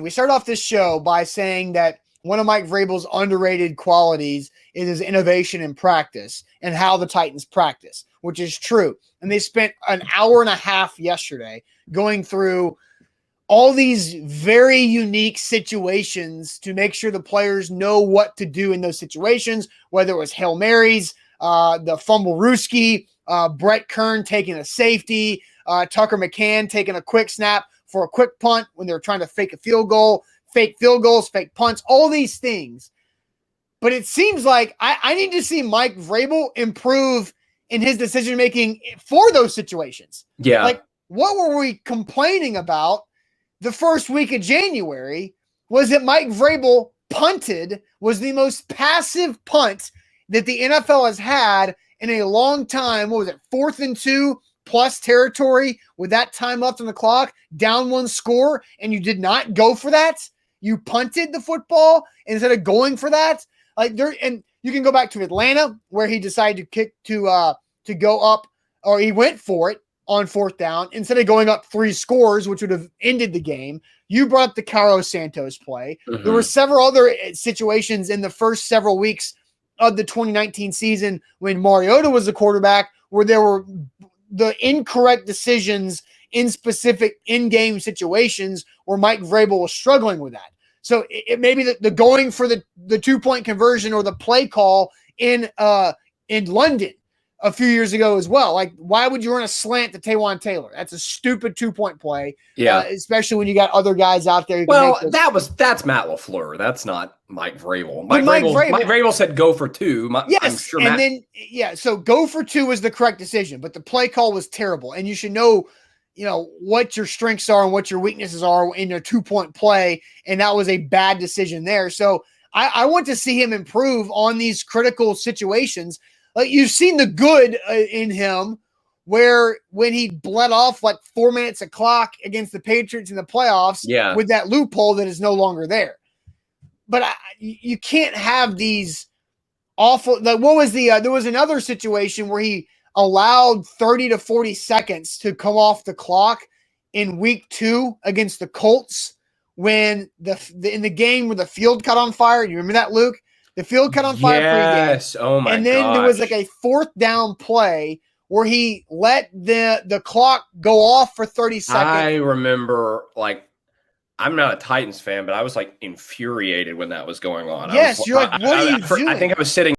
We start off this show by saying that one of Mike Vrabel's underrated qualities is his innovation in practice and how the Titans practice, which is true. And they spent an hour and a half yesterday going through all these very unique situations to make sure the players know what to do in those situations, whether it was Hail Marys, the fumble Rooski, Brett Kern taking a safety, Tucker McCann taking a quick snap for a quick punt when they were trying to fake a field goal, fake field goals, fake punts, all these things. But it seems like I need to see Mike Vrabel improve in his decision-making for those situations. Yeah. Like, what were we complaining about the first week of January was that Mike Vrabel punted, was the most passive punt that the NFL has had in a long time. What was it, 4th and 2 plus territory with that time left on the clock, down one score, and you did not go for that? You punted the football instead of going for that? Like there, and you can go back to Atlanta where he decided to kick to go up, or he went for it on 4th down instead of going up 3 scores, which would have ended the game. You brought up the Carlos Santos play. Mm-hmm. There were several other situations in the first several weeks of the 2019 season when Mariota was the quarterback where there were the incorrect decisions in specific in-game situations where Mike Vrabel was struggling with that. So it may be the going for the 2-point conversion or the play call in London a few years ago as well. Like, why would you run a slant to Taywan Taylor? That's a stupid 2-point play. Yeah. Especially when you got other guys out there. Well, that's Matt LaFleur. That's not Mike Vrabel. Mike Vrabel said go for 2. Yes. So go for 2 was the correct decision, but the play call was terrible. And you should know what your strengths are and what your weaknesses are in your 2-point play. And that was a bad decision there. So I want to see him improve on these critical situations. Like, you've seen the good in him where when he bled off like 4 minutes a clock against the Patriots in the playoffs with that loophole that is no longer there. But you can't have these awful, like what was there was another situation where he allowed 30 to 40 seconds to come off the clock in week 2 against the Colts when in the game where the field caught on fire. You remember that, Luke? The field caught on fire. Yes. Oh my god. And then there was like a 4th down play where he let the clock go off for 30 seconds. I remember, like, I'm not a Titans fan, but I was like infuriated when that was going on. Yes, you're like, what are you doing? I think I was sitting